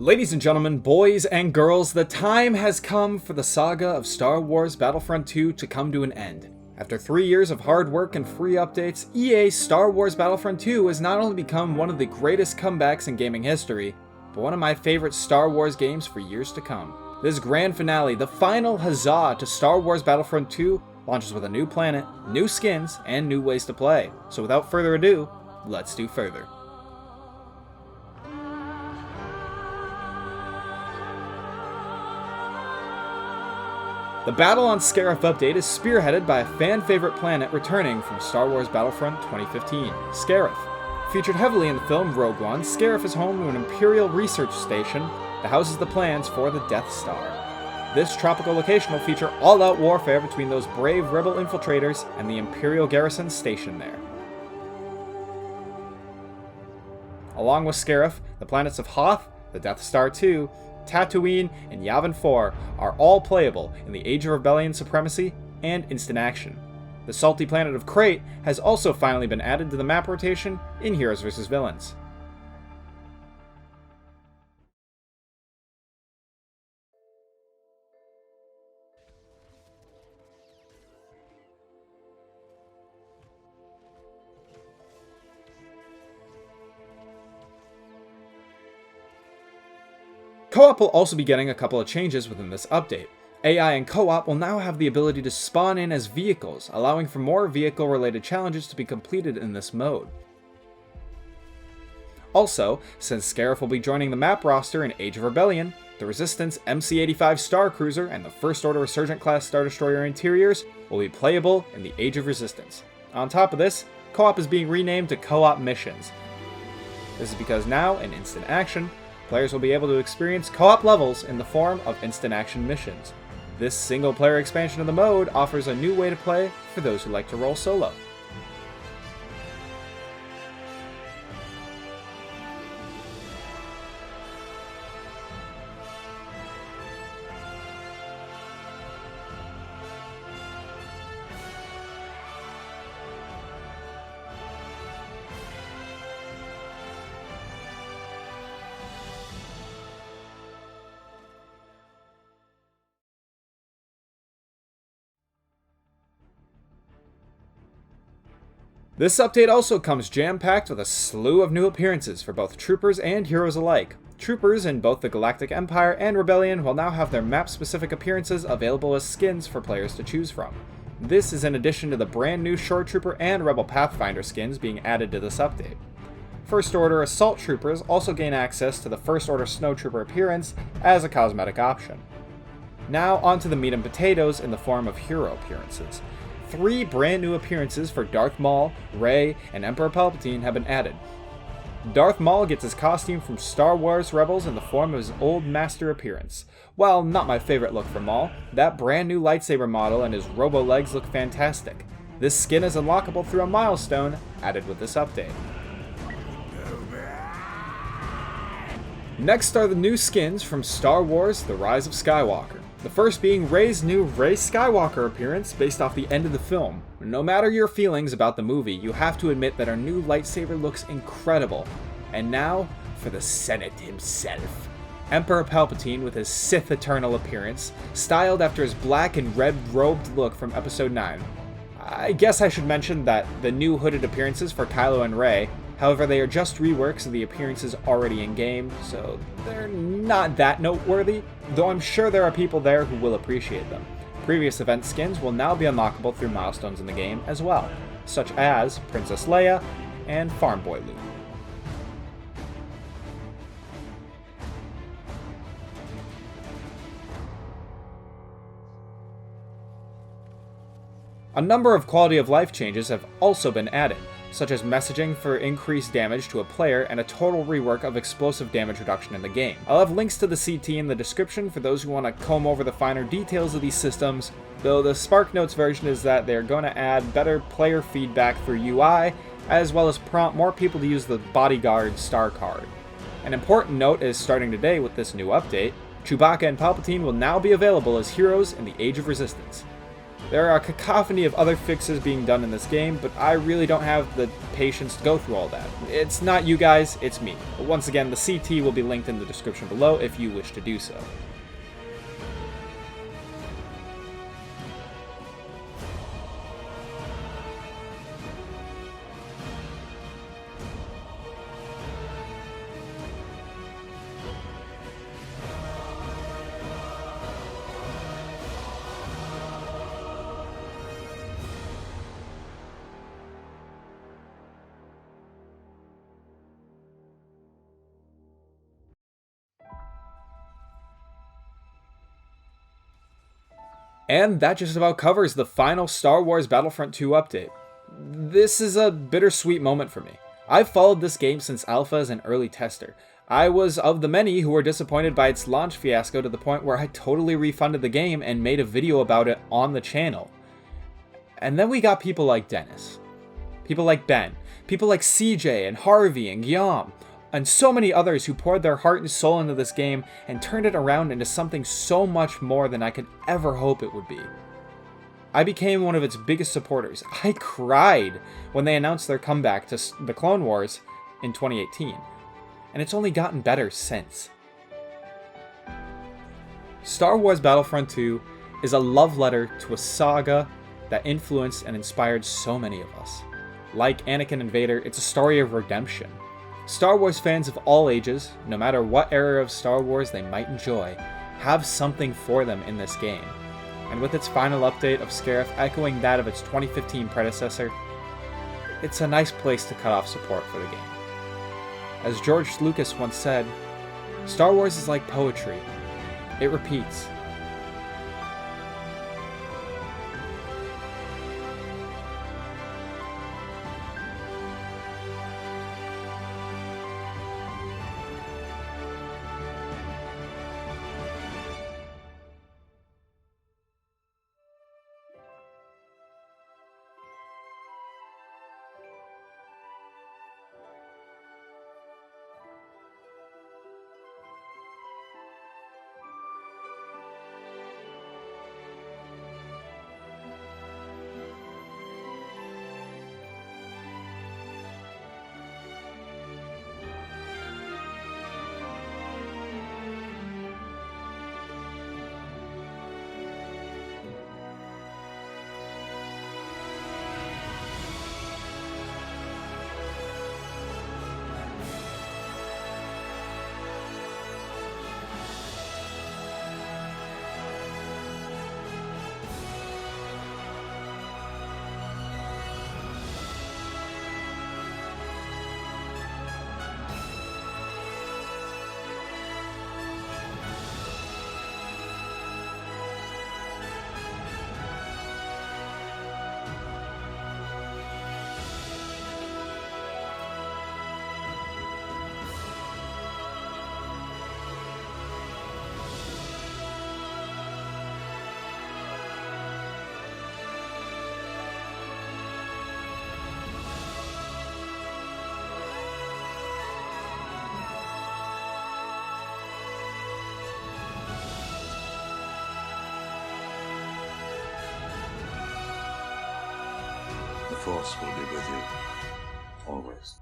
Ladies and gentlemen, boys and girls, the time has come for the saga of Star Wars Battlefront 2 to come to an end. After 3 years of hard work and free updates, EA's Star Wars Battlefront 2 has not only become one of the greatest comebacks in gaming history, but one of my favorite Star Wars games for years to come. This grand finale, the final huzzah to Star Wars Battlefront 2, launches with a new planet, new skins, and new ways to play. So without further ado, let's do further. The Battle on Scarif update is spearheaded by a fan-favorite planet returning from Star Wars Battlefront 2015, Scarif. Featured heavily in the film Rogue One, Scarif is home to an Imperial research station that houses the plans for the Death Star. This tropical location will feature all-out warfare between those brave rebel infiltrators and the Imperial garrison stationed there. Along with Scarif, the planets of Hoth, the Death Star 2, Tatooine, and Yavin 4 are all playable in the Age of Rebellion Supremacy and Instant Action. The salty planet of Crate has also finally been added to the map rotation in Heroes vs. Villains. Co-op will also be getting a couple of changes within this update. AI and co-op will now have the ability to spawn in as vehicles, allowing for more vehicle-related challenges to be completed in this mode. Also, since Scarif will be joining the map roster in Age of Rebellion, the Resistance MC-85 Star Cruiser and the First Order Resurgent-class Star Destroyer interiors will be playable in the Age of Resistance. On top of this, co-op is being renamed to Co-op Missions. This is because now, in Instant Action, players will be able to experience co-op levels in the form of instant action missions. This single-player expansion of the mode offers a new way to play for those who like to roll solo. This update also comes jam-packed with a slew of new appearances for both troopers and heroes alike. Troopers in both the Galactic Empire and Rebellion will now have their map-specific appearances available as skins for players to choose from. This is in addition to the brand new Shore Trooper and Rebel Pathfinder skins being added to this update. First Order Assault Troopers also gain access to the First Order Snowtrooper appearance as a cosmetic option. Now onto the meat and potatoes in the form of hero appearances. 3 brand new appearances for Darth Maul, Rey, and Emperor Palpatine have been added. Darth Maul gets his costume from Star Wars Rebels in the form of his old master appearance. While not my favorite look for Maul, that brand new lightsaber model and his robo legs look fantastic. This skin is unlockable through a milestone added with this update. Next are the new skins from Star Wars: The Rise of Skywalker. The first being Rey's new Rey Skywalker appearance based off the end of the film. No matter your feelings about the movie, you have to admit that her new lightsaber looks incredible. And now, for the Senate himself. Emperor Palpatine with his Sith Eternal appearance, styled after his black and red robed look from Episode 9. I guess I should mention that the new hooded appearances for Kylo and Rey, however, they are just reworks of the appearances already in-game, so they're not that noteworthy, though I'm sure there are people there who will appreciate them. Previous event skins will now be unlockable through milestones in the game as well, such as Princess Leia and Farm Boy Luke. A number of quality of life changes have also been added, such as messaging for increased damage to a player and a total rework of explosive damage reduction in the game. I'll have links to the CT in the description for those who want to comb over the finer details of these systems, though the SparkNotes version is that they're going to add better player feedback through UI, as well as prompt more people to use the Bodyguard star card. An important note is starting today with this new update, Chewbacca and Palpatine will now be available as heroes in the Age of Resistance. There are a cacophony of other fixes being done in this game, but I really don't have the patience to go through all that. It's not you guys, it's me. But once again, the CT will be linked in the description below if you wish to do so. And that just about covers the final Star Wars Battlefront 2 update. This is a bittersweet moment for me. I've followed this game since alpha as an early tester. I was of the many who were disappointed by its launch fiasco to the point where I totally refunded the game and made a video about it on the channel. And then we got people like Dennis, people like Ben, people like CJ and Harvey and Guillaume, and so many others who poured their heart and soul into this game and turned it around into something so much more than I could ever hope it would be. I became one of its biggest supporters. I cried when they announced their comeback to the Clone Wars in 2018, and it's only gotten better since. Star Wars Battlefront 2 is a love letter to a saga that influenced and inspired so many of us. Like Anakin and Vader, it's a story of redemption. Star Wars fans of all ages, no matter what era of Star Wars they might enjoy, have something for them in this game. And with its final update of Scarif echoing that of its 2015 predecessor, it's a nice place to cut off support for the game. As George Lucas once said, Star Wars is like poetry. It repeats. The Force will be with you, always.